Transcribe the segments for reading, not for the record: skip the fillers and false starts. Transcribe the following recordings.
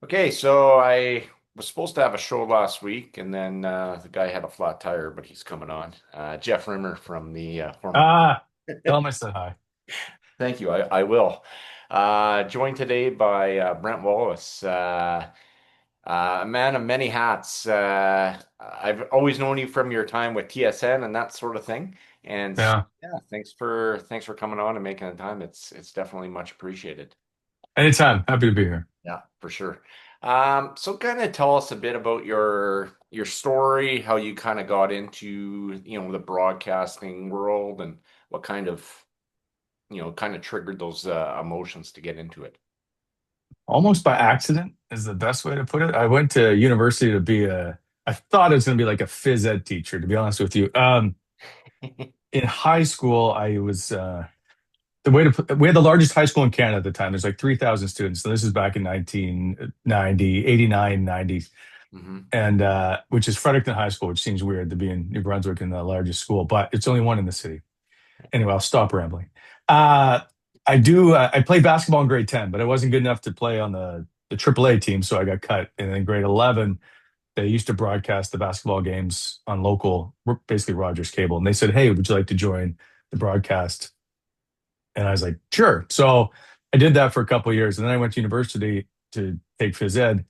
Okay, so I was supposed to have a show last week, and then the guy had a flat tire, but he's coming on. Jeff Rimmer from the former. Ah, tell him I said hi. Thank you. I will. Joined today by Brent Wallace, a man of many hats. I've always known you from your time with TSN and that sort of thing. And Yeah, yeah, thanks for coming on and making the time. It's definitely much appreciated. anytime. Happy to be here. Yeah, for sure. So kind of tell us a bit about your story, how you kind of got into, the broadcasting world and what kind of, kind of triggered those emotions to get into it. Almost by accident is the best way to put it. I went to university to be I thought I was going to be like a phys ed teacher, to be honest with you. In high school, I was, we had the largest high school in Canada at the time. There's like 3,000 students. So this is back in 1990, 89, 90, Hmm. and which is Fredericton High School, which seems weird to be in New Brunswick in the largest school, but it's only one in the city. Anyway, I'll stop rambling. Uh, I played basketball in grade 10, but I wasn't good enough to play on the AAA team, so I got cut. And in grade 11, they used to broadcast the basketball games on local, basically Rogers Cable. And they said, "Hey, would you like to join the broadcast?" And I was like, "Sure." So I did that for a couple of years, and then I went to university to take phys ed.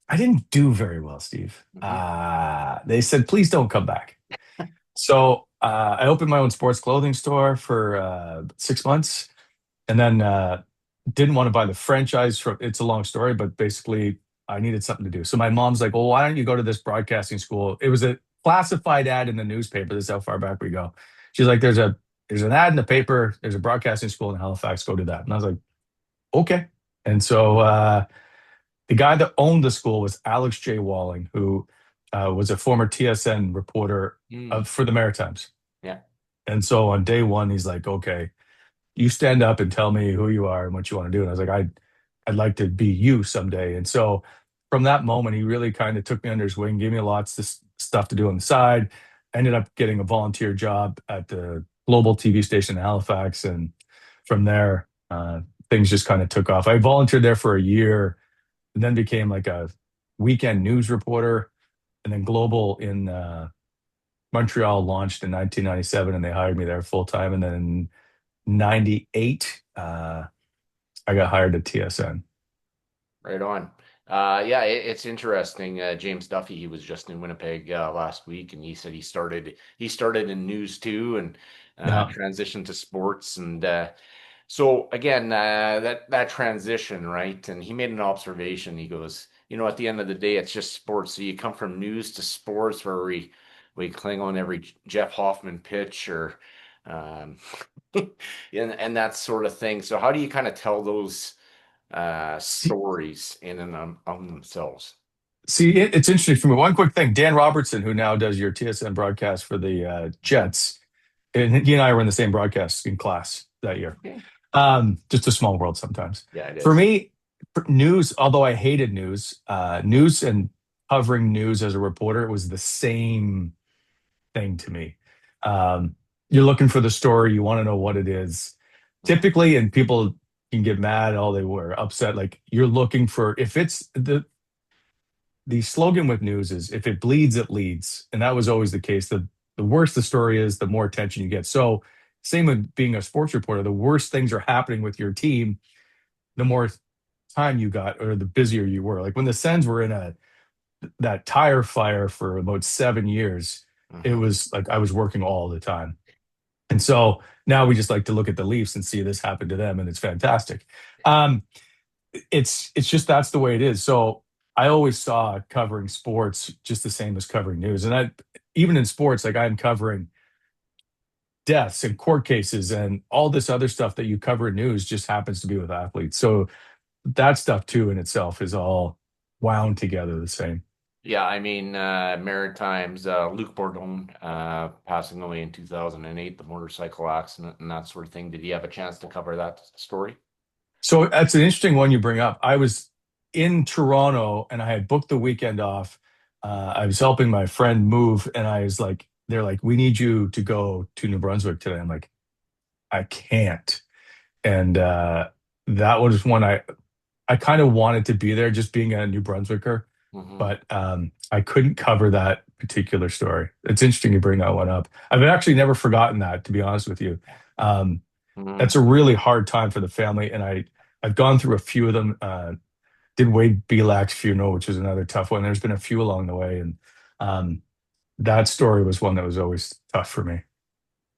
I didn't do very well, Steve. Hmm. They said, "Please don't come back." So I opened my own sports clothing store for 6 months, and then didn't want to buy the franchise from. It's a long story, but basically, I needed something to do. So my mom's like, "Well, why don't you go to this broadcasting school?" It was a classified ad in the newspaper. This is how far back we go. She's like, "There's an ad in the paper. There's a broadcasting school in Halifax. Go to that." And I was like, "Okay." And so the guy that owned the school was Alex J. Walling, who was a former TSN reporter Mm. for the Maritimes. Yeah. And so on day one, he's like, "Okay, you stand up and tell me who you are and what you want to do." And I was like, I'd like to be you someday. And so from that moment, he really kind of took me under his wing, gave me lots of stuff to do on the side. I ended up getting a volunteer job at the global TV station in Halifax. And from there, things just kind of took off. I volunteered there for a year and then became like a weekend news reporter. And then Global in Montreal launched in 1997 and they hired me there full time. And then 98, I got hired at TSN. Right on. Yeah, it's interesting. James Duffy, he was just in Winnipeg last week, and he said he started in news too, and Yeah. transitioned to sports. And so again, that transition, right? And he made an observation. He goes, at the end of the day, it's just sports. So you come from news to sports, where we cling on every Jeff Hoffman pitch or um, and that sort of thing. So how do you kind of tell those See, stories in and on themselves? it's interesting for me. One quick thing: Dan Robertson, who now does your TSN broadcast for the Jets, and he and I were in the same broadcasting class that year. Okay. Just a small world sometimes. Yeah, it For is. me, for news, although I hated news, news and covering news as a reporter was the same thing to me. Um, you're looking for the story, you want to know what it is. Mhm. Typically, and people can get mad, all they were upset. Like you're looking for if it's the slogan with news is if it bleeds, it leads. And that was always the case. The worse the story is, the more attention you get. So same with being a sports reporter, the worse things are happening with your team, the more time you got or the busier you were. Like when the Sens were in a that tire fire for about 7 years, it Mhm. was like I was working all the time. And so now we just like to look at the Leafs and see this happen to them, and it's fantastic. Um, it's just that's the way it is. So I always saw covering sports just the same as covering news, and I even in sports, like I'm covering deaths and court cases and all this other stuff that you cover in news just happens to be with athletes. So that stuff too in itself is all wound together the same. Yeah, I mean, Maritimes, Luc Bourdon passing away in 2008, the motorcycle accident and that sort of thing. Did you have a chance to cover that story? So that's an interesting one you bring up. I was in Toronto and I had booked the weekend off. I was helping my friend move, and I was like, they're like, "We need you to go to New Brunswick today." I'm like, "I can't." And that was one I I kind of wanted to be there just being a New Brunswicker, Hmm. but I couldn't cover that particular story. It's interesting you bring that one up. I've actually never forgotten that, to be honest with you. Um, Hmm. that's a really hard time for the family, and I've gone through a few of them. Did Wade Belak's funeral, which is another tough one. There's been a few along the way, and um, that story was one that was always tough for me.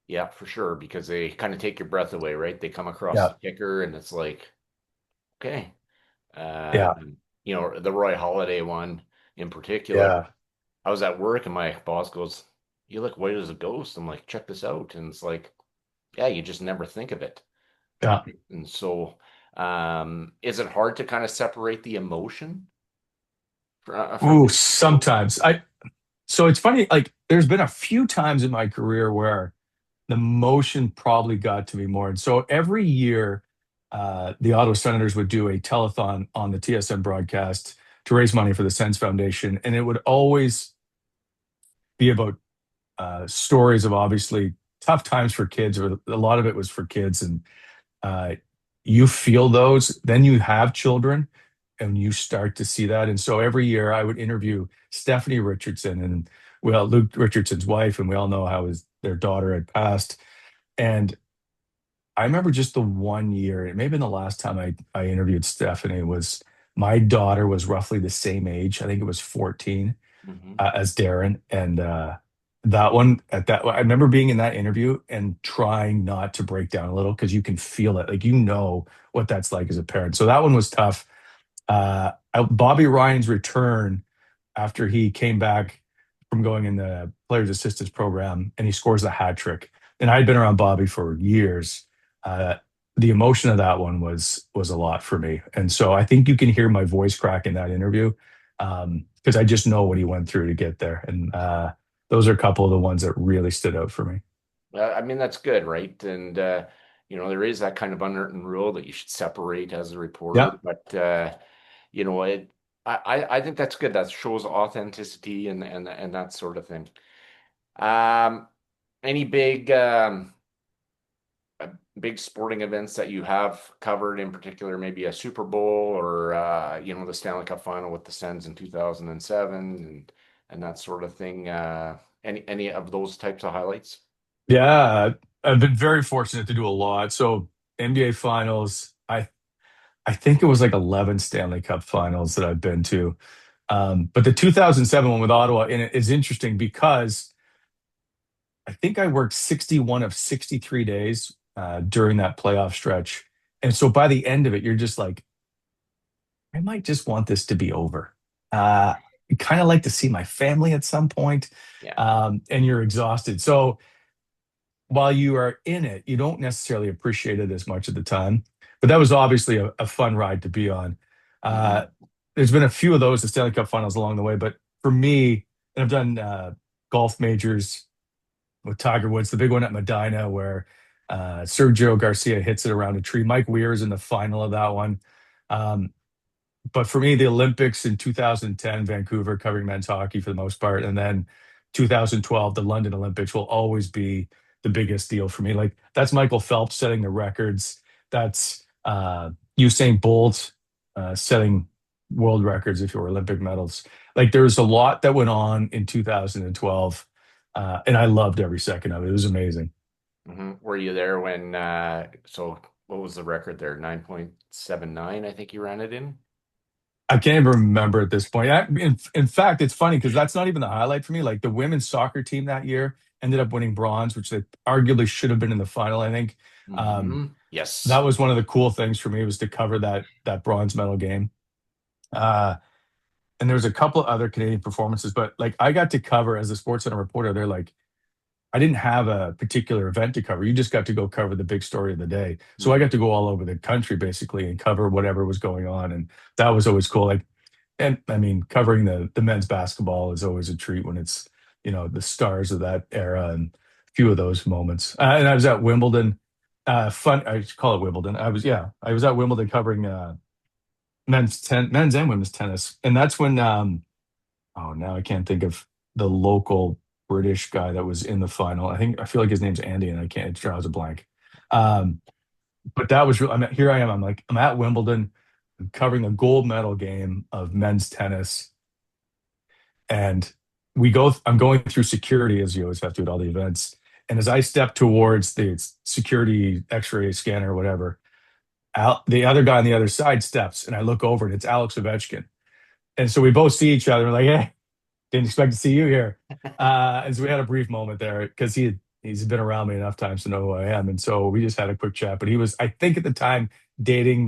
Yeah, for sure, because they kind of take your breath away, right? They come across Yeah, the kicker, and it's like, okay, yeah, the Roy Holiday one in particular. yeah, I was at work, and my boss goes, "You look white as a ghost." I'm like, "Check this out," and it's like, yeah, you just never think of it. yeah. And so, is it hard to kind of separate the emotion from Ooh, the sport? sometimes so it's funny, like there's been a few times in my career where the motion probably got to me more. And so every year, the Ottawa Senators would do a telethon on the TSN broadcast to raise money for the Sens Foundation. And it would always be about stories of obviously tough times for kids, or a lot of it was for kids. And uh, you feel those, then you have children and you start to see that. And so every year I would interview Stephanie Richardson and well, Luke Richardson's wife, and we all know how their daughter had passed. And I remember just the one year, it may have been the last time I interviewed Stephanie, was my daughter was roughly the same age. I think it was 14 Hmm. as Darren. And that one, I remember being in that interview and trying not to break down a little because you can feel it. Like, you know what that's like as a parent. So that one was tough. Bobby Ryan's return after he came back from going in the players assistance program and he scores a hat trick. And I'd been around Bobby for years. Uh, the emotion of that one was a lot for me. And so I think you can hear my voice crack in that interview because I just know what he went through to get there. And those are a couple of the ones that really stood out for me. I mean, that's good, right? And there is that kind of unwritten rule that you should separate as a reporter, Yeah. but you know, it. I think that's good. That shows authenticity and that sort of thing. Um, any big sporting events that you have covered in particular, maybe a Super Bowl or the Stanley Cup final with the Sens in 2007 and that sort of thing. Any of those types of highlights? Yeah. I've been very fortunate to do a lot. So NBA finals, I think it was like 11 Stanley Cup finals that I've been to. But the 2007 one with Ottawa in it is interesting because I think I worked 61 of 63 days during that playoff stretch. And so by the end of it, you're just like, I might just want this to be over. I kind of like to see my family at some point, Yeah. and you're exhausted. So while you are in it, you don't necessarily appreciate it as much at the time. But that was obviously a fun ride to be on. Uh, Hmm. there's been a few of those, the Stanley Cup finals along the way. But for me, and I've done golf majors with Tiger Woods, the big one at Medina where Sergio Garcia hits it around a tree. Mike Weir is in the final of that one. Um, but for me, the Olympics in 2010, Vancouver, covering men's hockey for the most part, and then 2012, the London Olympics will always be the biggest deal for me. Like, that's Michael Phelps setting the records. That's Usain Bolt setting world records if you were Olympic medals. Like, there's a lot that went on in 2012, and I loved every second of it. It was amazing. Hmm. Were you there when, so what was the record there? 9.79, I think you ran it in. I can't even remember at this point. In fact, it's funny because that's not even the highlight for me. Like, the women's soccer team that year ended up winning bronze, which they arguably should have been in the final. I think um, that Yes. was one of the cool things for me was to cover that bronze medal game. Uh, and there was a couple other Canadian performances, but like I got to cover as a sports center reporter. They're like, I didn't have a particular event to cover. You just got to go cover the big story of the day. So I Mhm. got to go all over the country basically and cover whatever was going on, and that was always cool. Like, and I mean, covering the men's basketball is always a treat when it's, the stars of that era and a few of those moments. And I was at Wimbledon. I should call it Wimbledon. I was at Wimbledon covering men's and women's tennis, and that's when oh, now I can't think of the local British guy that was in the final. I feel like his name's Andy, and I can't. It draws a blank. Um, but that was real. Here I am. I'm like, I'm at Wimbledon. covering the gold medal game of men's tennis, and we go. I'm going through security as you always have to at all the events, and as I step towards the security X-ray scanner or whatever, the other guy on the other side steps, and I look over, and it's Alex Ovechkin. And so we both see each other, like, hey, didn't expect to see you here. And so we had a brief moment there because he's been around me enough times to know who I am. And so we just had a quick chat. But he was, I think at the time, dating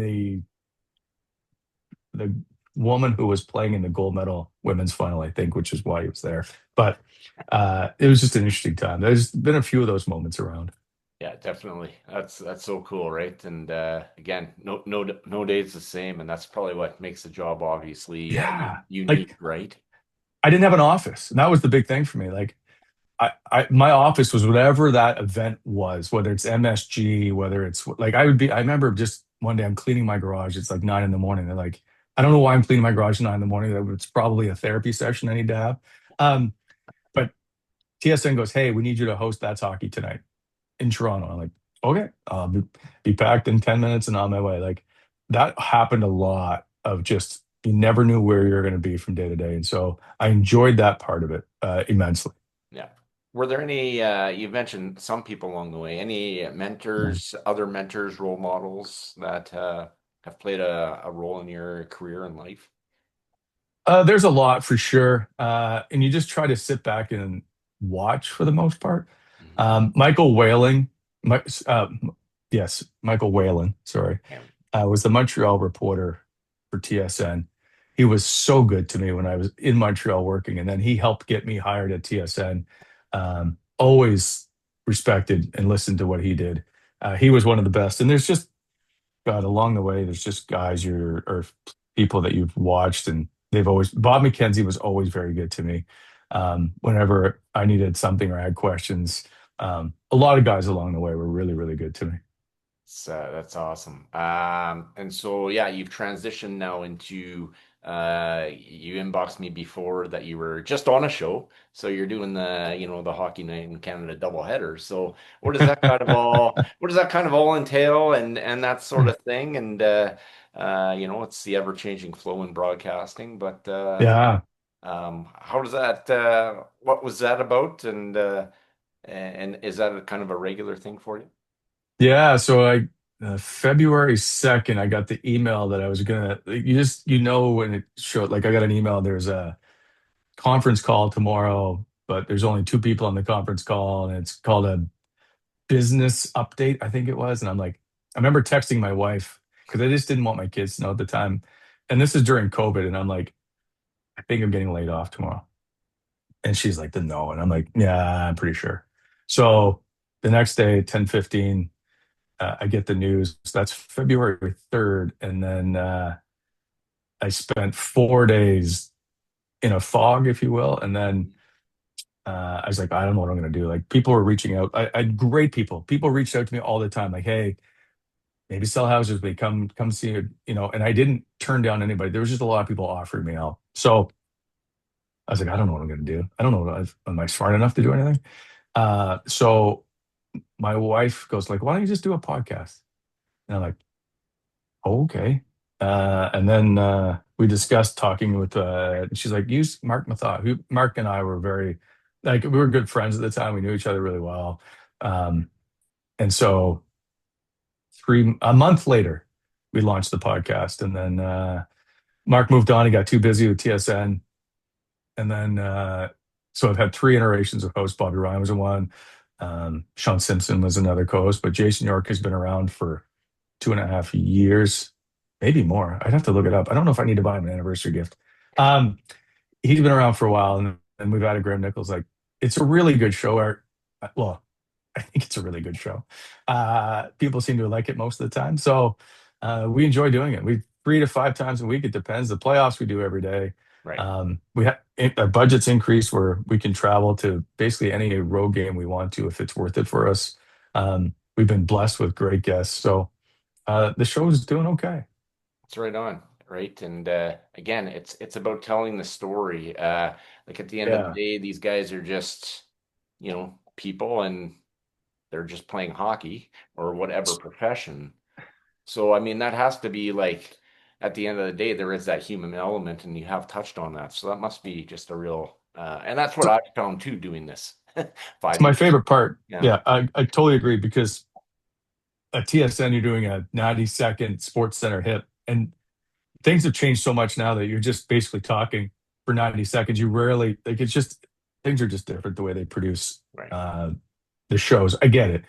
the woman who was playing in the gold medal women's final, I think, which is why he was there. But it was just an interesting time. There's been a few of those moments around. Yeah, definitely. That's so cool, right? And again, no day's the same, and that's probably what makes the job obviously Yeah. unique, Like right? I didn't have an office. And that was the big thing for me. Like my office was whatever that event was, whether it's MSG, whether it's like I remember just one day I'm cleaning my garage. It's like 9 in the morning. They're like, I don't know why I'm cleaning my garage at 9 in the morning. It's probably a therapy session I need to have. Um, but TSN goes, hey, we need you to host That's Hockey tonight in Toronto. I'm like, okay, be packed in 10 minutes and on my way. Like that happened a lot of just, you never knew where you're going to be from day to day. And so I enjoyed that part of it immensely. Yeah. Were there any, you mentioned some people along the way, any mentors, other mentors, role models that have played a role in your career and life? There's a lot for sure. And you just try to sit back and watch for the most part. Mhm. Michael Whaling, my, yes, Michael Whalen, sorry, Yeah. was the Montreal reporter for TSN. He was so good to me when I was in Montreal working, and then he helped get me hired at TSN. Always respected and listened to what he did. He was one of the best. And there's just God, along the way, there's just guys or people that you've watched, and they've always. Bob McKenzie was always very good to me. Whenever I needed something or I had questions, a lot of guys along the way were really, really good to me. That's awesome. And so yeah, you've transitioned now into you inboxed me before that you were just on a show. So you're doing the Hockey Night in Canada doubleheader. So what does that kind of all entail and that sort of thing? And it's the ever-changing flow in broadcasting, but Yeah, how does that what was that about? And is that a kind of a regular thing for you? yeah. So I February 2nd, I got the email that I was gonna. When it showed, like I got an email. There's a conference call tomorrow, but there's only two people on the conference call, and it's called a business update, I think it was. And I'm like, I remember texting my wife because I just didn't want my kids to know at the time. And this is during COVID. And I'm like, I think I'm getting laid off tomorrow. And she's like, then no. And I'm like, yeah, I'm pretty sure. So the next day, 10:15, I get the news. So that's February 3rd. And then I spent 4 days in a fog, if you will. And then I was like, I don't know what I'm going to do. Like people were reaching out. I had great people. People reached out to me all the time, like, hey, maybe sell houses, but come see it, and I didn't turn down anybody. There was just a lot of people offering me help. So I was like, I don't know what I'm going to do. I don't know. Am I smart enough to do anything? So my wife goes like, why don't you just do a podcast? And I'm like, oh, okay. And then we discussed talking with, she's like, use Mark Mathot. Mark and I were we were good friends at the time. We knew each other really well. Um, and so a month later, we launched the podcast. And then Mark moved on. He got too busy with TSN. And then, so I've had three iterations of hosts. Bobby Ryan was one. Sean Simpson was another co-host, but Jason York has been around for 2.5 years, maybe more. I'd have to look it up. I don't know if I need to buy him an anniversary gift. Um, he's been around for a while, and we've added Graham Nichols. Like, it's a really good show. Well, I think it's a really good show. People seem to like it most of the time. So we enjoy doing it. We 3 to 5 times a week. It depends. The playoffs we do every day. Right. We have our budgets increased where we can travel to basically any road game we want to if it's worth it for us. We've been blessed with great guests. So the show is doing okay. It's right on, right? And again, it's about telling the story. Like at the end of the Yeah. day, these guys are just, people and they're just playing hockey or whatever profession. So I mean, that has to be like at the end of the day, there is that human element, and you have touched on that. So that must be just a real, and that's what So I found too doing this it's 5 years. my favorite part. Yeah, Yeah, I totally agree because at TSN, you're doing a 90-second Sports Center hit, and things have changed so much now that you're just basically talking for 90 seconds. You rarely, like, it's just, things are just different the way they produce right. uh, the shows. I get it.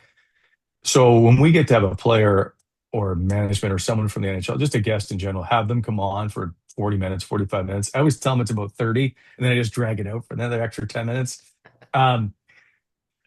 So when we get to have a player or management or someone from the NHL, just a guest in general, have them come on for 40 minutes, 45 minutes. I always tell them it's about 30, and then I just drag it out for another extra 10 minutes. Um,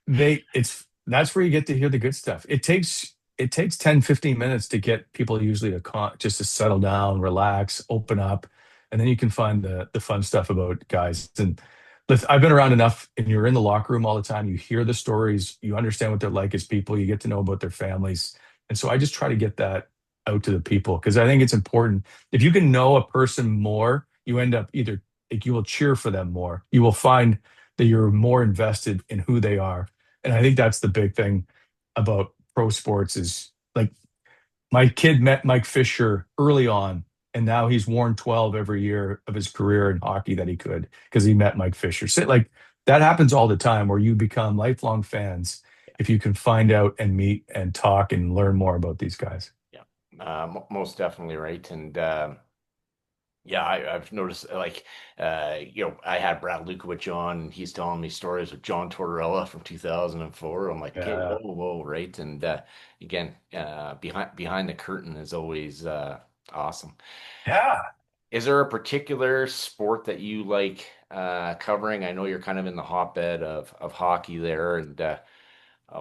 it's that's where you get to hear the good stuff. It takes 10, 15 minutes to get people usually to just to settle down, relax, open up, and then you can find the fun stuff about guys. And listen, I've been around enough, and you're in the locker room all the time. You hear the stories, you understand what they're like as people, you get to know about their families. And so I just try to get that out to the people because I think it's important. If you can know a person more, you end up either like you will cheer for them more. You will find that you're more invested in who they are, and I think that's the big thing about pro sports is like my kid met Mike Fisher early on, and now he's worn 12 every year of his career in hockey that he could because he met Mike Fisher. So, like that happens all the time where you become lifelong fans if you can find out and meet and talk and learn more about these guys. Yeah, most definitely right. And yeah, I've noticed like I had Brad Lukowicz on, and he's telling me stories of John Tortorella from 2004. I'm like, okay, Yeah. whoa, right? And again, behind the curtain is always awesome. Yeah. Is there a particular sport that you like covering? I know you're kind of in the hotbed of hockey there, and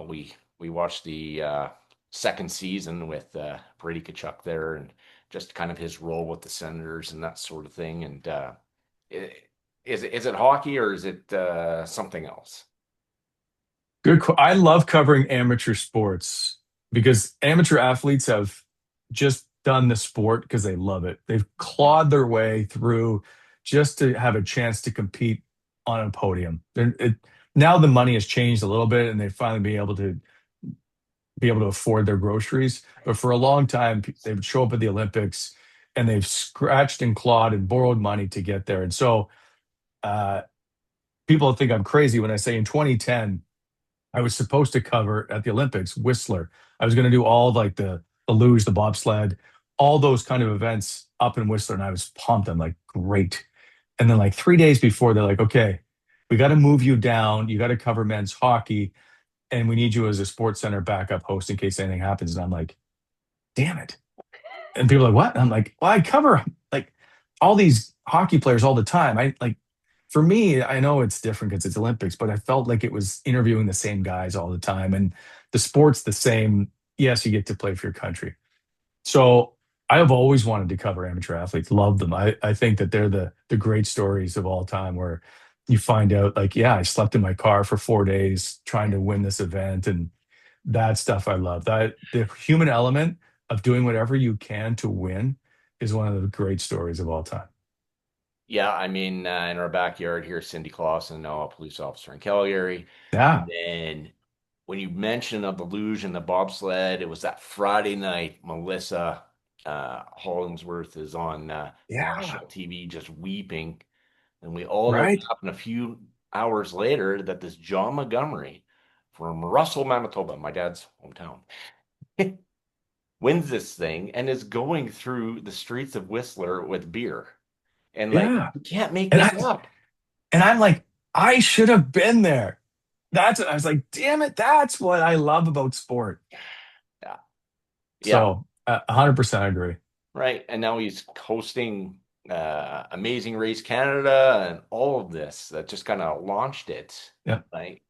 we watched the second season with Brady Tkachuk there, and just kind of his role with the Senators and that sort of thing. And i- is it hockey or is it something else? I love covering amateur sports because amateur athletes have just done the sport because they love it. They've clawed their way through just to have a chance to compete on a podium. Now the money has changed a little bit, and they finally be able to afford their groceries. But for a long time, they would show up at the Olympics, and they've scratched and clawed and borrowed money to get there. And so uh, people think I'm crazy when I say in 2010 I was supposed to cover at the Olympics Whistler. I was going to do all like the luge, the bobsled, all those kind of events up in Whistler, and I was pumped. I'm like, great. And then like 3 days before, they're like, okay, we got to move you down. You got to cover men's hockey, and we need you as a sports center backup host in case anything happens. And I'm like, damn it. And people are like, what? And I'm like, well, I cover like all these hockey players all the time. I like for me, I know it's different because it's Olympics, but I felt like it was interviewing the same guys all the time. And the sport's the same. Yes, you get to play for your country. So I have always wanted to cover amateur athletes, love them. I think that they're the great stories of all time where you find out like, yeah, I slept in my car for 4 days trying to win this event. And that stuff I love. That the human element of doing whatever you can to win is one of the great stories of all time. Yeah, I mean, in our backyard here, Cindy Clausen, now a police officer in Calgary. And Yeah. then when you mentioned of the luge and the bobsled, it was that Friday night. Melissa Hollingsworth is on Yeah. national TV just weeping. And we all know what Right. happened a few hours later that this John Montgomery from Russell, Manitoba, my dad's hometown, wins this thing and is going through the streets of Whistler with beer. And like, Yeah. you can't make And this I up. and I'm like, I should have been there. I was like, damn it, that's what I love about sport. Yeah. Yeah. So 100% agree. Right. And now he's hosting Amazing Race Canada and all of this that just kind of launched it. Yeah. Right.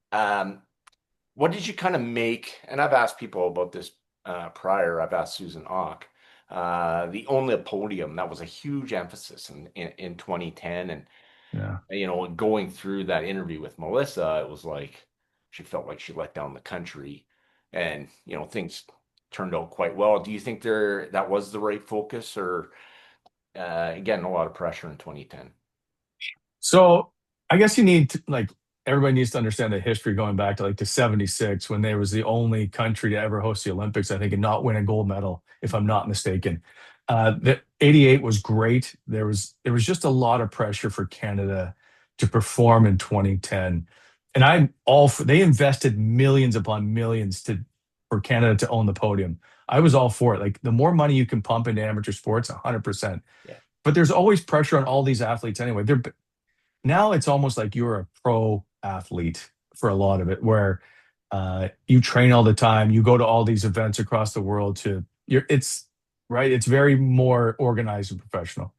What did you kind of make? And I've asked people about this prior. I've asked Susan Ock. The only podium that was a huge emphasis in 2010. And Yeah. going through that interview with Melissa, it was like she felt like she let down the country, and things turned out quite well. Do you think that was the right focus, or again a lot of pressure in 2010? So I guess you need to, like everybody needs to understand the history going back to like to 76 when they was the only country to ever host the Olympics, I think, and not win a gold medal, if I'm not mistaken. The 88 was great. There was just a lot of pressure for Canada to perform in 2010. And I'm all for, they invested millions upon millions to for Canada to own the podium. I was all for it. Like the more money you can pump into amateur sports, 100%. Yeah. But there's always pressure on all these athletes anyway. Now it's almost like you're a pro athlete for a lot of it, where you train all the time, you go to all these events across the world to you're it's right, it's very more organized and professional.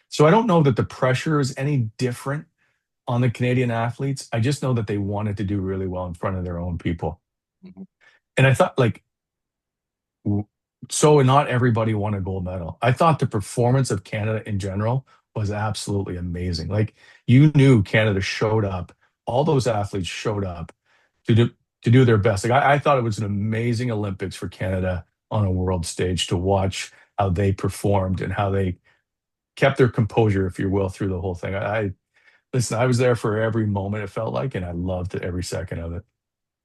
So I don't know that the pressure is any different on the Canadian athletes. I just know that they wanted to do really well in front of their own people. Mhm. And I thought like so not everybody won a gold medal. I thought the performance of Canada in general was absolutely amazing. Like you knew Canada showed up, all those athletes showed up to do their best. Like I thought it was an amazing Olympics for Canada on a world stage to watch how they performed and how they kept their composure, if you will, through the whole thing. I listen, I was there for every moment it felt like, and I loved every second of it.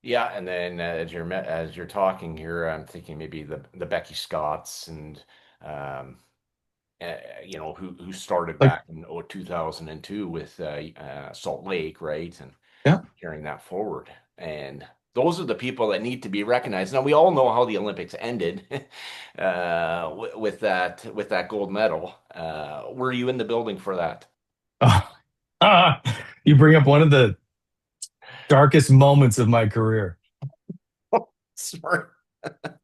Yeah, and then as you're talking here, I'm thinking maybe the Becky Scotts and um, who started Like, back in 2002 with Salt Lake, right? And yeah. carrying that forward. And those are the people that need to be recognized. Now we all know how the Olympics ended with that gold medal. Were you in the building for that? Ah, you bring up one of the darkest moments of my career. Sorry.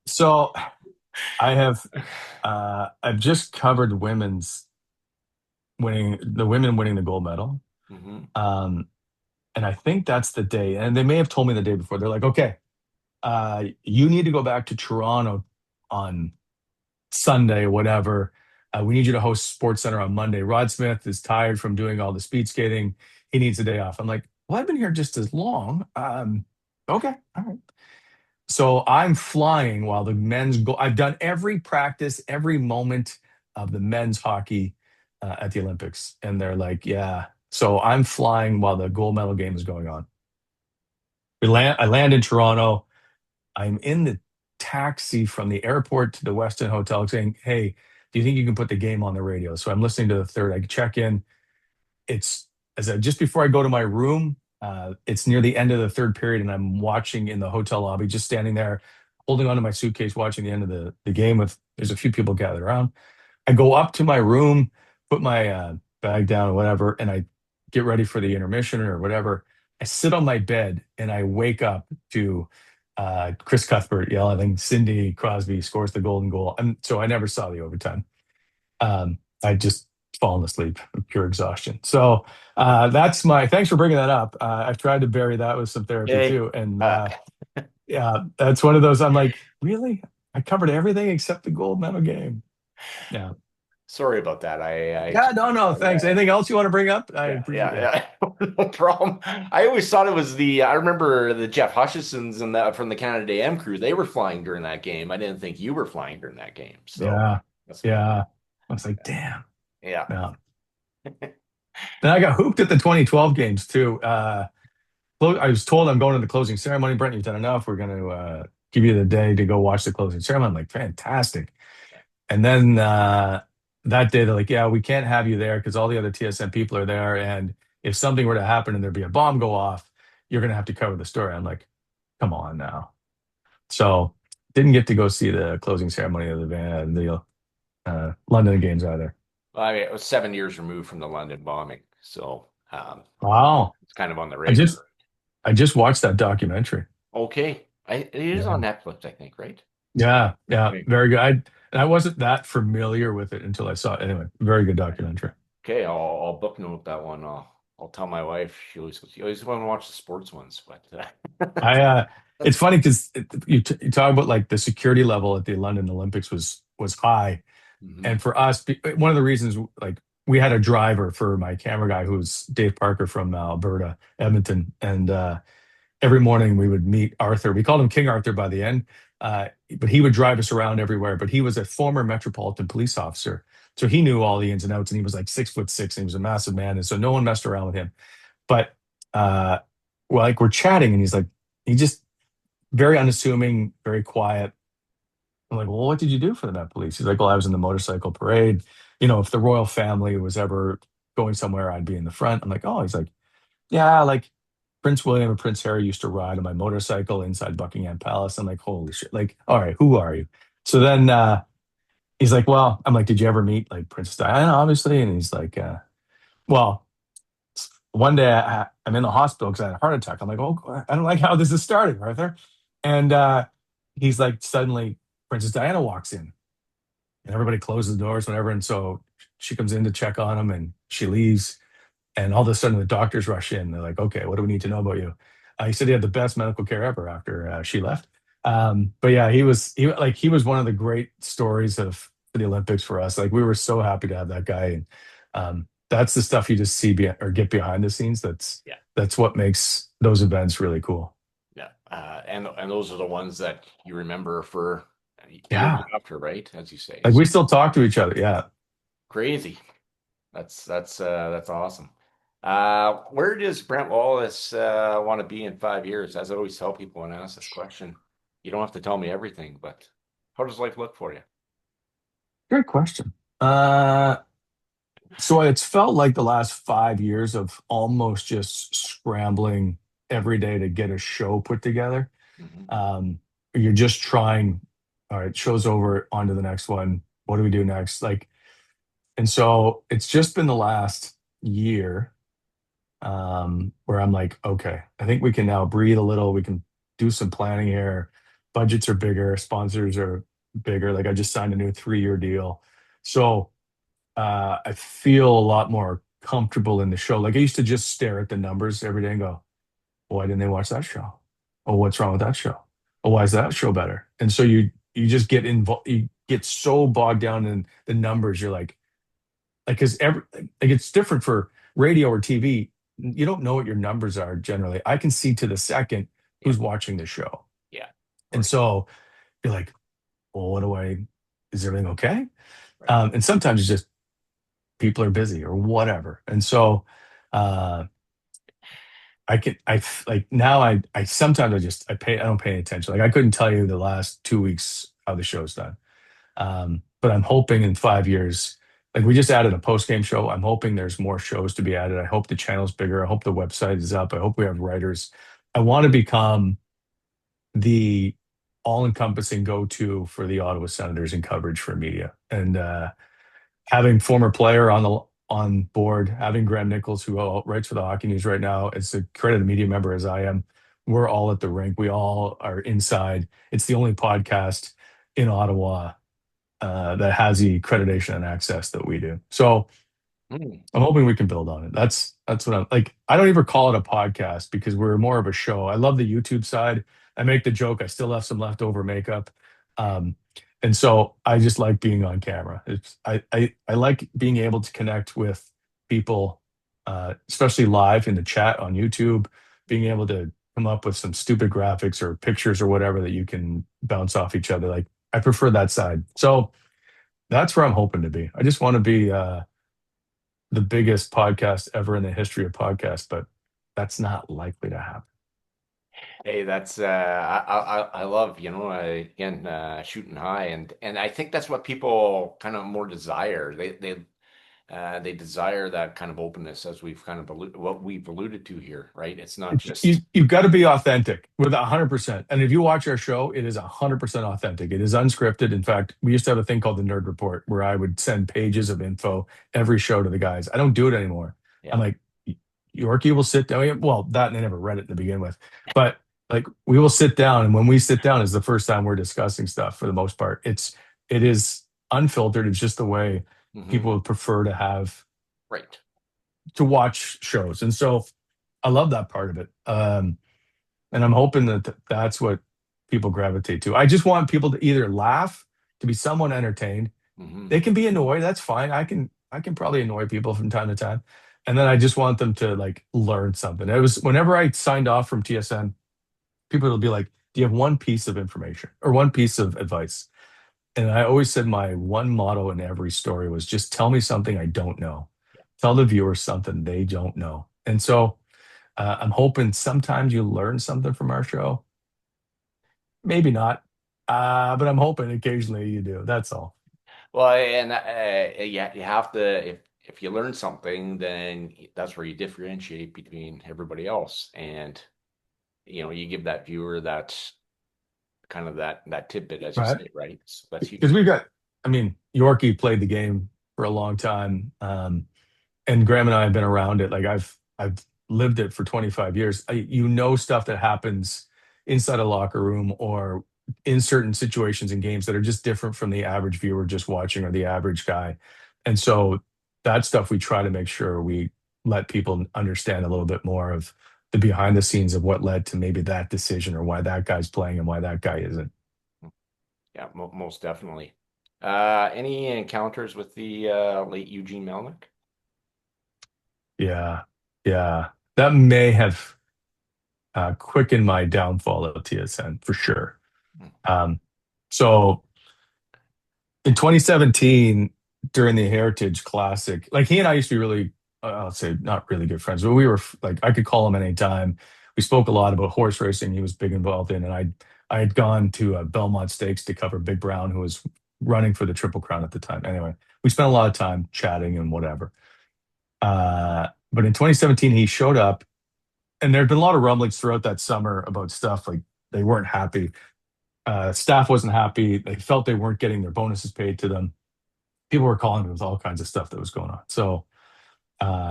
So I have I've just covered women winning the gold medal. Hmm. Um, and I think that's the day. And they may have told me the day before. They're like, okay, you need to go back to Toronto on Sunday, whatever. We need you to host Sports Center on Monday. Rod Smith is tired from doing all the speed skating. He needs a day off. I'm like, well, I've been here just as long. Okay, all right. So I'm flying while the men's go. I've done every practice, every moment of the men's hockey at the Olympics, and they're like, "Yeah." So I'm flying while the gold medal game is going on. I land in Toronto. I'm in the taxi from the airport to the Westin Hotel, saying, "Hey, do you think you can put the game on the radio?" So I'm listening to the third. I check in. It's just before I go to my room. It's near the end of the third period, and I'm watching in the hotel lobby, just standing there, holding onto my suitcase, watching the end of the game. With there's a few people gathered around. I go up to my room, put my bag down or whatever, and I get ready for the intermission or whatever. I sit on my bed and I wake up to Chris Cuthbert yelling, "Cindy Crosby scores the golden goal." And so I never saw the overtime. I just fallen asleep, pure exhaustion. So that's my. Thanks for bringing that up. I've tried to bury that with some therapy Hey, too, and uh, yeah, that's one of those. I'm like, really? I covered everything except the gold medal game. Yeah. sorry about that. I Yeah. No. No. Thanks. yeah. Anything else you want to bring up? I Yeah, appreciate. Yeah. yeah, yeah. No problem. I always thought it was I remember the Jeff Hutchisons and that from the Canada AM crew. They were flying during that game. I didn't think you were flying during that game. So Yeah. that's good. Yeah. I was like, damn. Yeah. Yeah. Then I got hooped at the 2012 games too. I was told I'm going to the closing ceremony. Brent, you've done enough. We're going to give you the day to go watch the closing ceremony. I'm like, fantastic. And then that day, they're like, yeah, we can't have you there because all the other TSN people are there. And if something were to happen and there'd be a bomb go off, you're going to have to cover the story. I'm like, come on now. So didn't get to go see the closing ceremony of the London games either. Well, I mean, it was 7 years removed from the London bombing, so Wow. it's kind of on the I just radar. I just watched that documentary. Okay, it is Yeah. on Netflix, I think, right? Yeah. Yeah. Okay. Very good. And I wasn't that familiar with it until I saw it. Anyway, very good documentary. Okay, I'll book note that one. I'll tell my wife. She always want to watch the sports ones, but I it's funny because you talk about like the security level at the London Olympics was high, Mhm. and for us, one of the reasons like we had a driver for my camera guy who's Dave Parker from Alberta, Edmonton, and every morning we would meet Arthur. We called him King Arthur by the end, but he would drive us around everywhere. But he was a former Metropolitan Police officer, so he knew all the ins and outs, and he was like 6'6", and he was a massive man, and so no one messed around with him. But uh, well, like we're chatting, and he's like, he just very unassuming, very quiet. I'm like, well, what did you do for the Met Police? He's like, well, I was in the motorcycle parade. If the royal family was ever going somewhere, I'd be in the front. I'm like, oh, he's like, yeah, like Prince William and Prince Harry used to ride on my motorcycle inside Buckingham Palace. I'm like, holy shit. Like, all right, who are you? So then he's like, well, I'm like, did you ever meet like Princess Diana, obviously? And he's like, well, one day I'm in the hospital because I had a heart attack. I'm like, oh, I don't like how this is starting, Arthur. And he's like, suddenly Princess Diana walks in and everybody closes the doors, whatever. And so she comes in to check on him and she leaves. And all of a sudden, the doctors rush in. They're like, "Okay, what do we need to know about you?" He said he had the best medical care ever after she left. But yeah, he was one of the great stories of the Olympics for us. Like we were so happy to have that guy, and that's the stuff you just see or get behind the scenes. Yeah. That's what makes those events really cool. Yeah. And those are the ones that you remember for years Yeah, after, right? As you say. like So we still talk to each other. Yeah, crazy. That's awesome. Where does Brent Wallace want to be in 5 years? As I always tell people when I ask this question, you don't have to tell me everything, but how does life look for you? great question. Uh, So it's felt like the last 5 years of almost just scrambling every day to get a show put together. Hmm. Um, you're just trying, all right, show's over, on to the next one. What do we do next? Like, and so it's just been the last year where I'm like, okay, I think we can now breathe a little. We can do some planning here. Budgets are bigger, sponsors are bigger. Like I just signed a new 3-year deal. So I feel a lot more comfortable in the show. Like I used to just stare at the numbers every day and go, well, why didn't they watch that show? Oh, what's wrong with that show? Oh, why is that show better? And so you just get involved. You get so bogged down in the numbers. You're like because every like it's different for radio or TV. You don't know what your numbers are generally. I can see to the second Yeah, who's watching the show, yeah, and right, so you're like, well, what do I? Is everything okay? right. And sometimes it's just people are busy or whatever. And so uh like now I sometimes I don't pay any attention. Like I couldn't tell you the last 2 weeks how the show's done. But I'm hoping in 5 years, like we just added a post game show. I'm hoping there's more shows to be added. I hope the channel's bigger. I hope the website is up. I hope we have writers. I want to become the all encompassing go to for the Ottawa Senators in coverage for media. And having former player on board, having Graham Nichols, who writes for the Hockey News right now, is a credited media member as I am. We're all at the rink. We all are inside. It's the only podcast in Ottawa that has the accreditation and access that we do. So Mm, I'm hoping we can build on it. That's what I'm like. I don't even call it a podcast because we're more of a show. I love the YouTube side. I make the joke. I still have some leftover makeup, um, and so I just like being on camera. I like being able to connect with people, especially live in the chat on YouTube. Being able to come up with some stupid graphics or pictures or whatever that you can bounce off each other. Like I prefer that side. So that's where I'm hoping to be. I just want to be. The biggest podcast ever in the history of podcasts, but that's not likely to happen. Hey, that's I love, again, shooting high, and I think that's what people kind of more desire. They desire that kind of openness, as we've kind of what we've alluded to here, right? It's not just You've got to be authentic with 100%. And if you watch our show, it is 100% authentic. It is unscripted. In fact, we used to have a thing called the Nerd Report where I would send pages of info every show to the guys. I don't do it anymore. I'm yeah. like, Yorkie will sit down. Well, that and they never read it to begin with, but like we will sit down, and when we sit down is the first time we're discussing stuff for the most part. It is unfiltered. It's just the way Hmm. people would prefer to have Right. to watch shows, and so I love that part of it. And I'm hoping that that's what people gravitate to. I just want people to either laugh, to be somewhat entertained. Hmm. They can be annoyed. That's fine. I can probably annoy people from time to time. And then I just want them to like learn something. It was whenever I signed off from TSN, people will be like, "Do you have one piece of information or one piece of advice?" And I always said my one motto in every story was just tell me something I don't know. Tell the viewers something they don't know. And so I'm hoping sometimes you learn something from our show. Maybe not. But I'm hoping occasionally you do. That's all. Well, and yeah, you have to if you learn something, then that's where you differentiate between everybody else, and you give that viewer that kind of that tidbit, as you Right. say, right? So that's Because huge. we've got, I mean, Yorkie played the game for a long time. And Graham and I have been around it. Like I've lived it for 25 years. You know stuff that happens inside a locker room or in certain situations in games that are just different from the average viewer just watching or the average guy. And so that stuff we try to make sure we let people understand a little bit more of the behind the scenes of what led to maybe that decision or why that guy's playing and why that guy isn't. Yeah, mo most definitely. Any encounters with the late Eugene Melnick? Yeah. Yeah. That may have quickened my downfall at TSN for sure. Hmm. Um, so in 2017, during the Heritage Classic, like he and I used to be really, I'll say not really good friends, but we were like, I could call him anytime. We spoke a lot about horse racing he was big involved in. And I had gone to Belmont Stakes to cover Big Brown, who was running for the Triple Crown at the time. Anyway, we spent a lot of time chatting and whatever. But in 2017, he showed up, and there had been a lot of rumblings throughout that summer about stuff like they weren't happy. Staff wasn't happy. They felt they weren't getting their bonuses paid to them. People were calling him with all kinds of stuff that was going on. So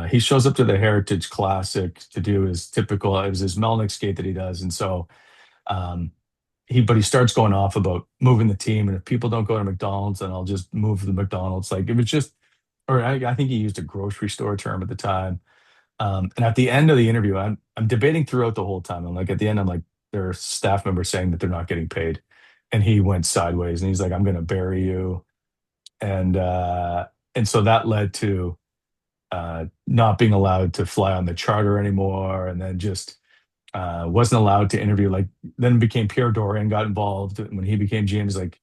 he shows up to the Heritage Classic to do his typical, it was his Melnick skate that he does. And so um, but he starts going off about moving the team. And if people don't go to McDonald's, then I'll just move the McDonald's. Like it was just, or I think he used a grocery store term at the time. And at the end of the interview, I'm debating throughout the whole time. I'm like, at the end, I'm like, there are staff members saying that they're not getting paid. And he went sideways and he's like, I'm gonna bury you. And and so that led to not being allowed to fly on the charter anymore, and then just wasn't allowed to interview. Like then became Pierre Dorian got involved when he became GM. He's like,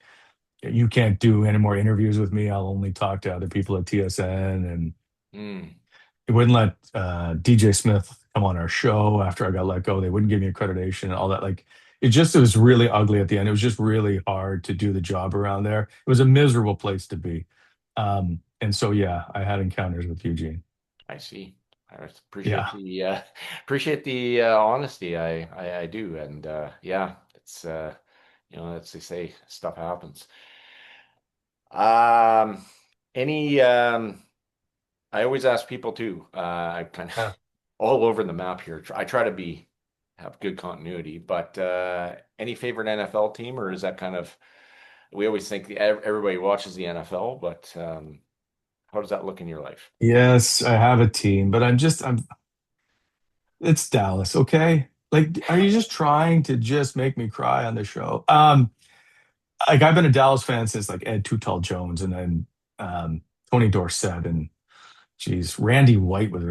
you can't do any more interviews with me. I'll only talk to other people at TSN. And Mm, he wouldn't let DJ Smith come on our show after I got let go. They wouldn't give me accreditation and all that. Like it was really ugly at the end. It was just really hard to do the job around there. It was a miserable place to be. And so yeah, I had encounters with Eugene. I see. I appreciate Yeah. the appreciate the honesty. I do, and yeah, it's as they say, stuff happens. Um, any I always ask people too. I kind of Yeah. all over the map here. I try to have good continuity, but any favorite NFL team, or is that kind of we always think everybody watches the NFL, but how does that look in your life? Yes, I have a team, but I'm it's Dallas, okay? Like, are you just trying to just make me cry on the show? Like I've been a Dallas fan since like Ed Too Tall Jones and then Tony Dorsett and geez, Randy White was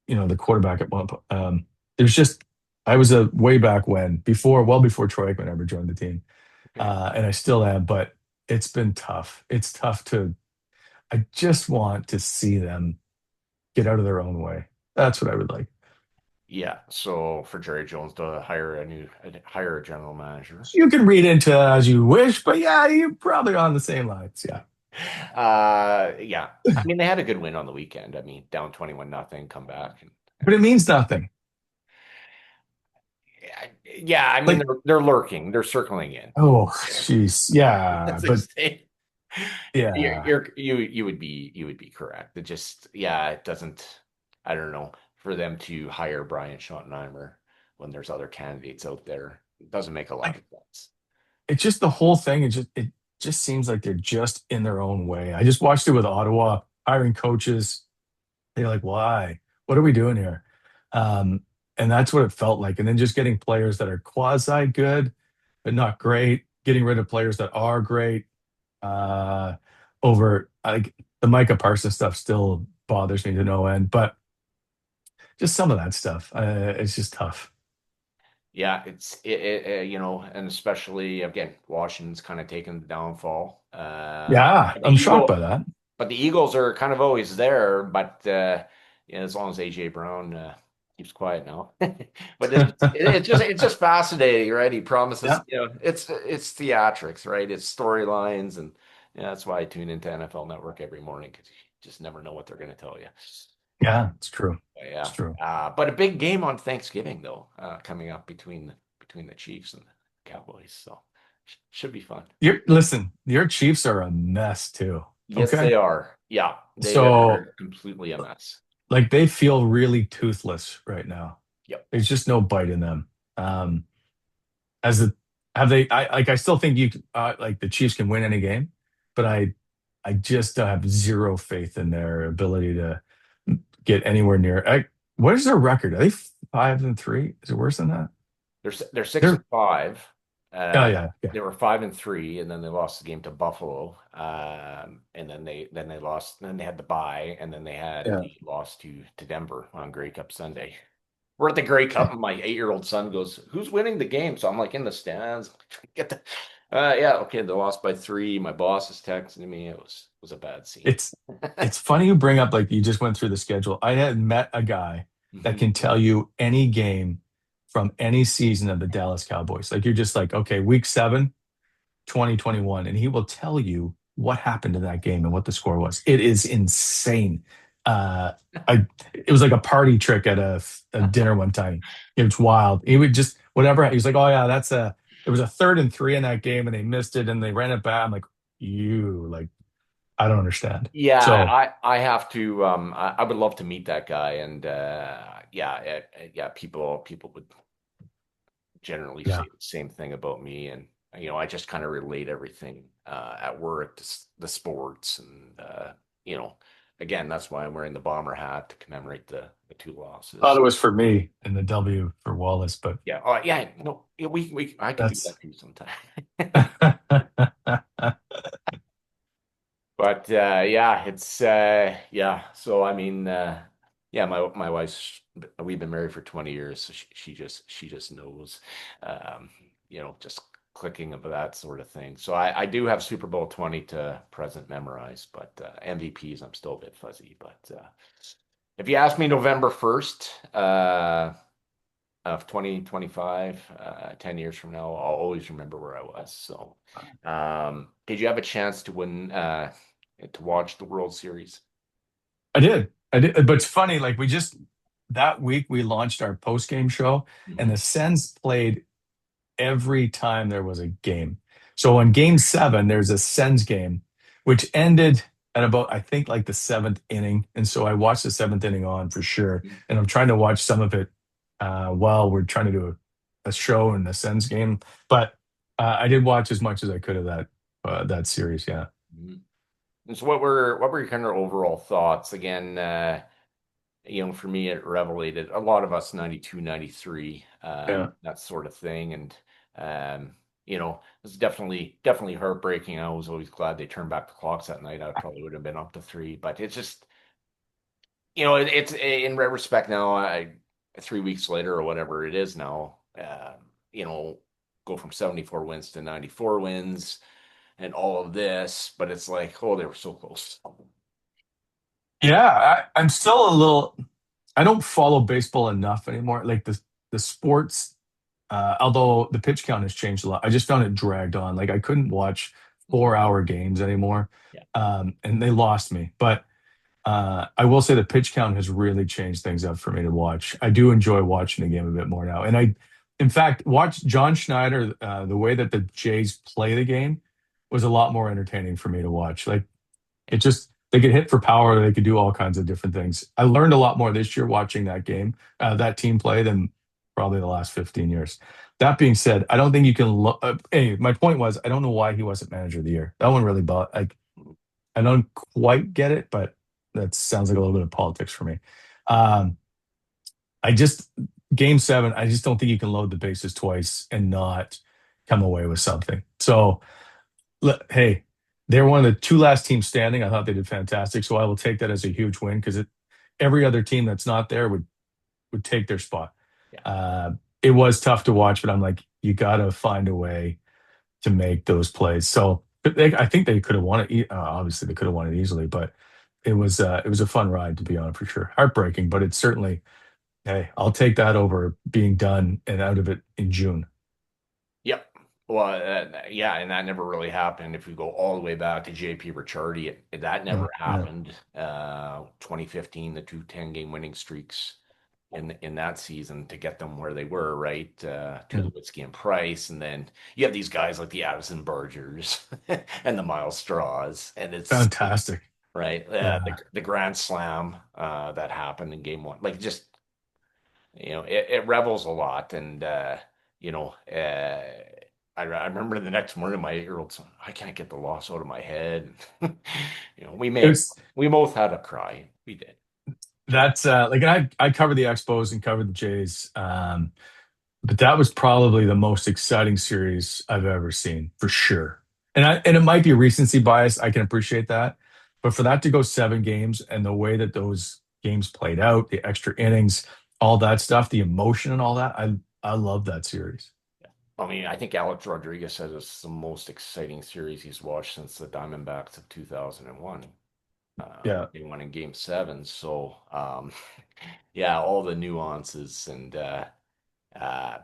the quarterback at one point. There's just I was a way back when well before Troy Aikman ever joined the team. Okay. And I still am, but it's been tough. It's tough to I just want to see them get out of their own way. That's what I would like. Yeah, so for Jerry Jones to hire a general manager. You can read into it as you wish, but yeah, you're probably on the same lines. Yeah. Yeah. I mean they had a good win on the weekend. I mean, down 21-0, come back But it and means nothing. yeah, I mean Like, they're lurking, they're circling in. oh, Yeah. jeez. Yeah. That's But insane. yeah, You would be correct. It just yeah, it doesn't I don't know, for them to hire Brian Schottenheimer when there's other candidates out there, it doesn't make a lot of like, sense. it's just the whole thing. It just seems like they're just in their own way. I just watched it with Ottawa hiring coaches. They're like, why? What are we doing here? Um, and that's what it felt like. And then just getting players that are quasi good, but not great, getting rid of players that are great. Uh, over like the Micah Parsons stuff still bothers me to no end, but just some of that stuff, it's just tough. Yeah, and especially again, Washington's kind of taken the downfall. Yeah, The I'm shocked by Eagle, that. but the Eagles are kind of always there. But as long as AJ Brown keeps quiet now. But it's just fascinating, right? He promises, Yeah, it's theatrics, right? It's storylines, and yeah, that's why I tune into NFL Network every morning because you just never know what they're going to tell you. yeah, it's true. But It's yeah, true. but a big game on Thanksgiving though, coming up between the Chiefs and the Cowboys, so should be fun. Listen, your Chiefs are a mess too. Yes, Okay. they are. Yeah, they So are completely a mess. like they feel really toothless right now. Yep. There's just no bite in them. As the have they I still think you like the Chiefs can win any game, but I just have zero faith in their ability to get anywhere near. What is their record? Are they 5-3? Is it worse than that? They're six They're and five. oh Uh, yeah, yeah, they were 5-3, and then they lost the game to Buffalo. And then they lost. Then they had the bye, and then they had yeah. the loss to Denver on Grey Cup Sunday. We're at the Grey Cup, and my 8-year-old son goes, "Who's winning the game?" So I'm like in the stands. Get the, yeah, okay. They lost by 3. My boss is texting me. It was a bad scene. It's it's funny you bring up like you just went through the schedule. I had met a guy that Mhm. can tell you any game from any season of the Dallas Cowboys. Like you're just like, okay, week 7, 2021, and he will tell you what happened to that game and what the score was. It is insane. Uh, I it was like a party trick at a dinner one time. It was wild. He would just whatever. He was like, "Oh yeah, that's a." It was a 3rd and 3 in that game, and they missed it, and they ran it back. I'm like, you like I don't understand. Yeah, So I have to. I would love to meet that guy, and yeah, yeah. People would generally yeah. say the same thing about me, and I just kind of relate everything at work to the sports, and again, that's why I'm wearing the bomber hat to commemorate the 2 Thought losses. it was for me and the W for Wallace, but Yeah, oh yeah, no, yeah, we I can do that's that too sometime. But yeah, it's yeah. So I mean, yeah, my wife's we've been married for 20 years, so she just knows, um, just clicking of that sort of thing. So I do have Super Bowl 20 to present memorized, but MVPs I'm still a bit fuzzy. But if you ask me November 1st of 2025, 10 years from now, I'll always remember where I was. So, did you have a chance to watch the World Series? I did. I did. But it's funny, like we just that week we launched our post game show, and Mhm. the Sens played every time there was a game. So on game 7, there's a Sens game, which ended at about, I think, like the 7th inning. And so I watched the 7th inning on for sure. And I'm trying to watch some of it while we're trying to do a show in the Sens game. But I did watch as much as I could of that series. Yeah. Mhm. And so what were your kind of overall thoughts? Again, for me, it revelated a lot of us 92, 93, Yeah. that sort of thing. And, it's definitely heartbreaking. I was always glad they turned back the clocks that night. I probably would have been up to 3, but it's just, it's in retrospect now, 3 weeks later or whatever it is now, you know, go from 74 wins to 94 wins and all of this, but it's like, oh, they were so close. Yeah. I'm still a little, I don't follow baseball enough anymore. Like the sports, although the pitch count has changed a lot, I just found it dragged on. Like I couldn't watch Mhm. 4-hour games anymore, Yeah. and they lost me. But I will say the pitch count has really changed things up for me to watch. I do enjoy watching the game a bit more now, and in fact, watch John Schneider. The way that the Jays play the game was a lot more entertaining for me to watch. Like it just they could hit for power. They could do all kinds of different things. I learned a lot more this year watching that game, that team play than probably the last 15 years. That being said, I don't think you can look. Hey, my point was, I don't know why he wasn't manager of the year. That one really bothered. Like, I don't quite get it, but that sounds like a little bit of politics for me. Um, I just game 7. I just don't think you can load the bases twice and not come away with something. So hey, they're one of the 2 last teams standing. I thought they did fantastic, so I will take that as a huge win because every other team that's not there would take their spot. Yeah. Uh, it was tough to watch, but I'm like, you got to find a way to make those plays. So I think they could have won it. Obviously, they could have won it easily, but it was a fun ride to be on for sure. Heartbreaking, but it's certainly Hey, I'll take that over being done and out of it in June. Yep. Well, yeah, and that never really happened. If we go all the way back to JP Ricciardi, that never Yeah. happened. 2015, the two 10 game winning streaks in that season to get them where they were, right? To Yeah. Nowitzki and Price, and then you have these guys like the Addison Bargers and the Miles Straws, and it's Fantastic. right. Yeah. The Grand Slam that happened in game one, like just it revels a lot. And, I remember the next morning, my 8-year-old son, I can't get the loss out of my head. It was We both had a cry. We did. that's like I covered the Expos and covered the Jays. But that was probably the most exciting series I've ever seen for sure. And it might be recency bias. I can appreciate that. But for that to go 7 games and the way that those games played out, the extra innings, all that stuff, the emotion and all that, I love that series. I mean, I think Alex Rodriguez says it's the most exciting series he's watched since the Diamondbacks of 2001. Yeah. They won in game seven. So, yeah, all the nuances Uh,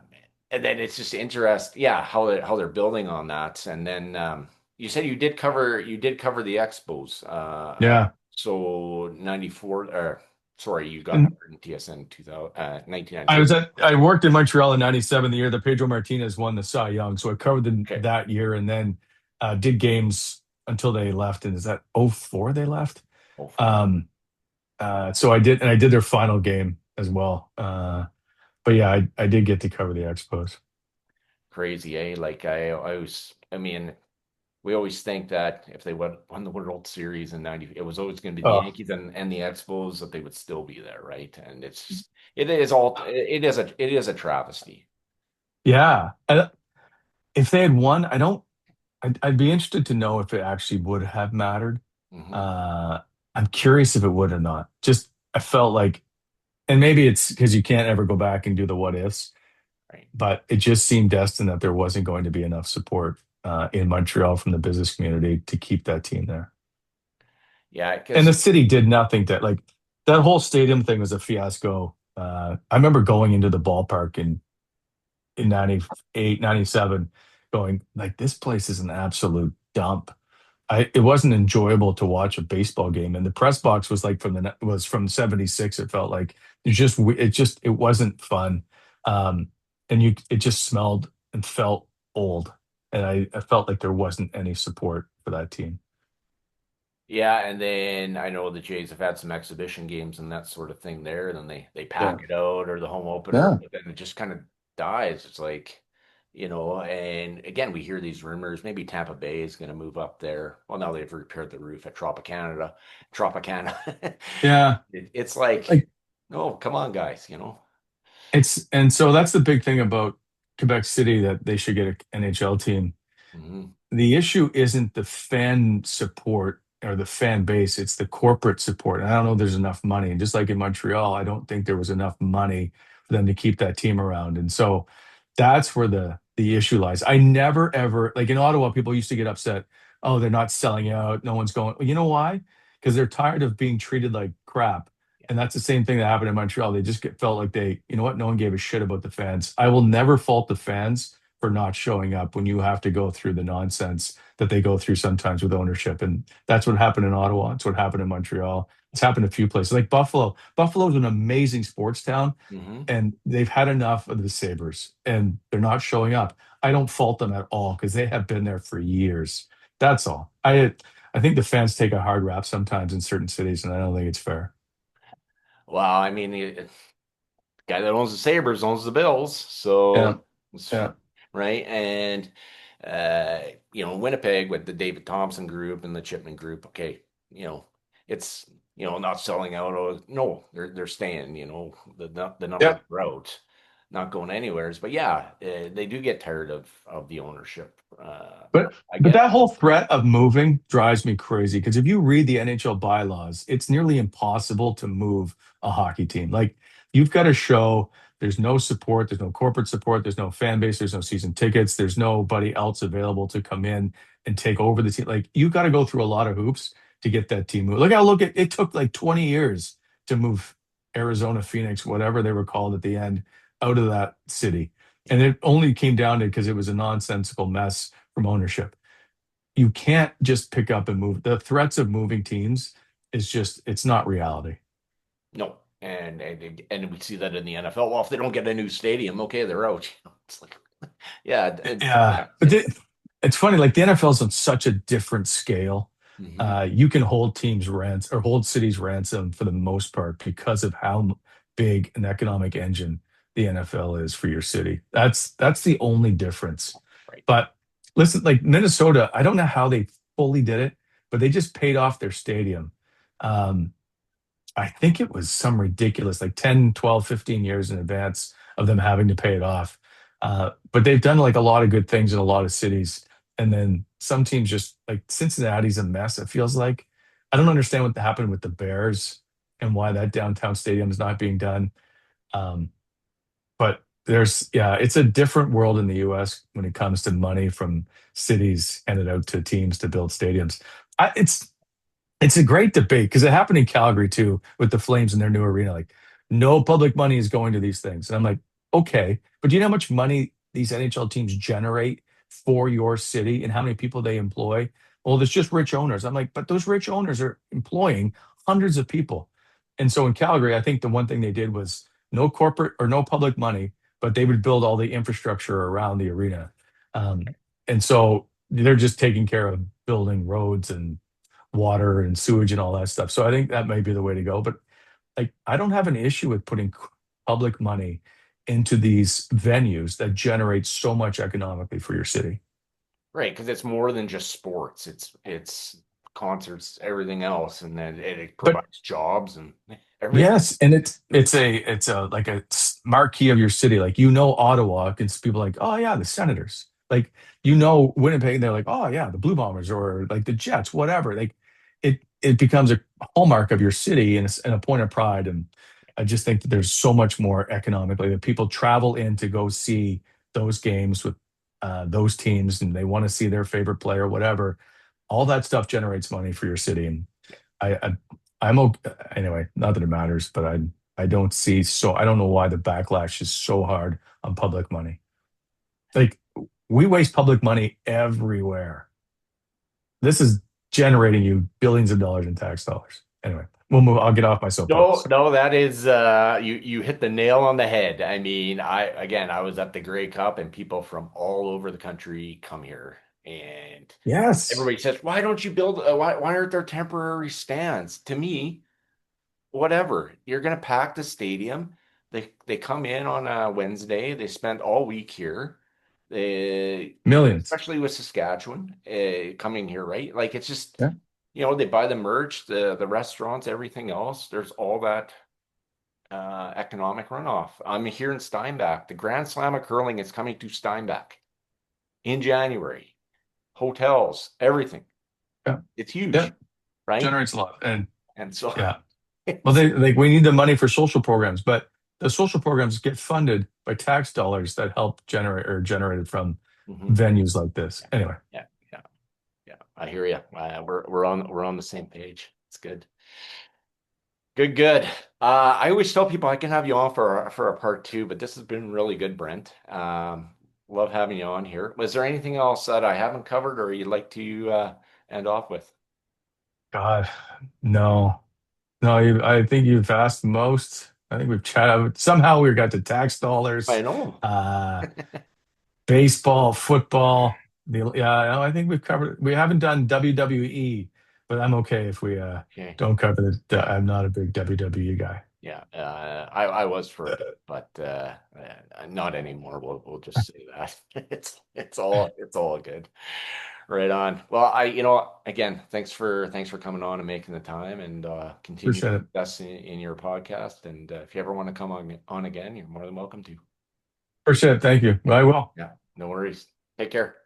and then it's just interesting, yeah, how they're building on that. And then you said you did cover the Expos. Yeah. So 94 or sorry, you got And hired in TSN 2000 I 1998. I worked in Montreal in '97, the year that Pedro Martinez won the Cy Young. So I covered Okay. that year and then did games until they left. And is that '04 they left? Oh, four. Um, so I did their final game as well. But yeah, I did get to cover the Expos. Crazy, eh? Like I mean, we always think that if they won the World Series in 90, it was always going to be the Oh, Yankees and the Expos that they would still be there, right? And it is a travesty. yeah. And if they had won, I'd be interested to know if it actually would have mattered. Hmm. Uh, I'm curious if it would or not. Just, I felt like, and maybe it's because you can't ever go back and do the what ifs, Right. but it just seemed destined that there wasn't going to be enough support in Montreal from the business community to keep that team there. Yeah, And the because city did nothing to like that whole stadium thing was a fiasco. I remember going into the ballpark in '98, '97, going like this place is an absolute dump. It wasn't enjoyable to watch a baseball game, and the press box was like was from '76. It felt like it wasn't fun, um, and it just smelled and felt old, and I felt like there wasn't any support for that team. yeah, and then I know the Jays have had some exhibition games and that sort of thing there. And then they Yeah. pack it out or the home opener, Yeah. but then it just kind of dies. It's like, and again, we hear these rumors. Maybe Tampa Bay is going to move up there. Well, now they've repaired the roof at Tropicana. Yeah. It's like, Like no, come on, guys. and so that's the big thing about Quebec City that they should get an NHL team. Hmm. The issue isn't the fan support or the fan base, it's the corporate support. And I don't know if there's enough money. And just like in Montreal, I don't think there was enough money for them to keep that team around. And so that's where the issue lies. I never ever like in Ottawa, people used to get upset. Oh, they're not selling out. No one's going. Well, you know why? Because they're tired of being treated like crap. Yeah. And that's the same thing that happened in Montreal. They just felt like you know what? No one gave a shit about the fans. I will never fault the fans for not showing up when you have to go through the nonsense that they go through sometimes with ownership. And that's what happened in Ottawa. It's what happened in Montreal. It's happened a few places like Buffalo. Buffalo is an amazing sports town, Hmm. and they've had enough of the Sabres and they're not showing up. I don't fault them at all because they have been there for years. That's all. I think the fans take a hard rap sometimes in certain cities, and I don't think it's fair. Well, I mean, guy that owns the Sabres owns the Bills, Yeah. so it's Yeah. right. And uh, Winnipeg with the David Thompson group and the Chipman group. Okay, it's not selling out. Oh, no, they're staying. The numbers Yeah. are out, not going anywheres. But yeah, they do get tired of the ownership. I But get that whole threat of moving drives me crazy because if you read the NHL bylaws, it's nearly impossible to move a hockey team. Like you've got to show there's no support, there's no corporate support, there's no fan base, there's no season tickets, there's nobody else available to come in and take over the team. Like you've got to go through a lot of hoops to get that team moved. Look, it took like 20 years to move. Arizona, Phoenix, whatever they were called at the end, out of that city. And it only came down to because it was a nonsensical mess from ownership. You can't just pick up and move. The threats of moving teams is just, it's not reality. No. And we see that in the NFL. Well, if they don't get a new stadium, okay, they're out. It's like, yeah, Yeah, but it's funny. Like the NFL is on such a different scale. mhm. You can hold teams rents or hold cities ransom for the most part because of how big an economic engine the NFL is for your city. That's the only difference. Right. But listen, like Minnesota, I don't know how they fully did it, but they just paid off their stadium. Um, I think it was some ridiculous, like 10, 12, 15 years in advance of them having to pay it off. But they've done like a lot of good things in a lot of cities. And then some teams just like Cincinnati's a mess, it feels like. I don't understand what happened with the Bears and why that downtown stadium is not being done. Um, but yeah, it's a different world in the US when it comes to money from cities handed out to teams to build stadiums. It's a great debate because it happened in Calgary too with the Flames in their new arena. Like, no public money is going to these things. And I'm like, okay, but do you know how much money these NHL teams generate for your city and how many people they employ? Well, there's just rich owners. I'm like, but those rich owners are employing hundreds of people. And so in Calgary, I think the one thing they did was no corporate or no public money, but they would build all the infrastructure around the arena. Um, and so they're just taking care of building roads and water and sewage and all that stuff. So I think that may be the way to go. But like, I don't have an issue with putting public money into these venues that generate so much economically for your city. Right, because it's more than just sports. It's concerts, everything else, and then it But provides jobs and everything. yes, and it's a like a marquee of your city. Like Ottawa, because people are like, oh yeah, the Senators. Like Winnipeg, they're like, oh yeah, the Blue Bombers or like the Jets, whatever. Like it becomes a hallmark of your city and a point of pride. And I just think that there's so much more economically that people travel in to go see those games with those teams, and they want to see their favorite player, whatever. All that stuff generates money for your city, and I I'm okay anyway. Not that it matters, but I don't see so I don't know why the backlash is so hard on public money. Like we waste public money everywhere. This is generating you billions of dollars in tax dollars. Anyway, we'll move. I'll get off my No, soapbox. no, that is you hit the nail on the head. I mean, I was at the Grey Cup and people from all over the country come here and Yes. everybody says, "Why don't you build why aren't there temporary stands?" To me, whatever. You're going to pack the stadium. They come in on a Wednesday. They spend all week here. Millions. Especially with Saskatchewan coming here, right? Like it's just, Yeah. they buy the merch, the restaurants, everything else. There's all that economic runoff. I'm here in Steinbach. The Grand Slam of curling is coming to Steinbach in January. Hotels, everything. Yeah. It's Yeah. huge, right? Generates a lot. And And so yeah. Well, it's they like we need the money for social programs, but the social programs get funded by tax dollars that help generate or generated from mhm. venues like this. Yeah, Anyway, yeah, yeah, yeah. I hear you. We're on the same page. It's good. Good, good. I always tell people I can have you on for a part two, but this has been really good, Brent. Love having you on here. Was there anything else that I haven't covered or you'd like to end off with? God, no, no. I think you've asked most. I think we've chatted. Somehow we got to tax I dollars, know. uh, baseball, football. Yeah, no, I think we've covered. We haven't done WWE, but I'm okay if we Okay. don't cover the. I'm not a big WWE guy. Yeah. I was for a bit, but not anymore. We'll just say that. It's all good. Right on. Well, again, thanks for coming on and making the time and continue Appreciate it. success in your podcast. And if you ever want to come on again, you're more than welcome to. Appreciate it. Thank you. I will. Yeah, no worries. Take care.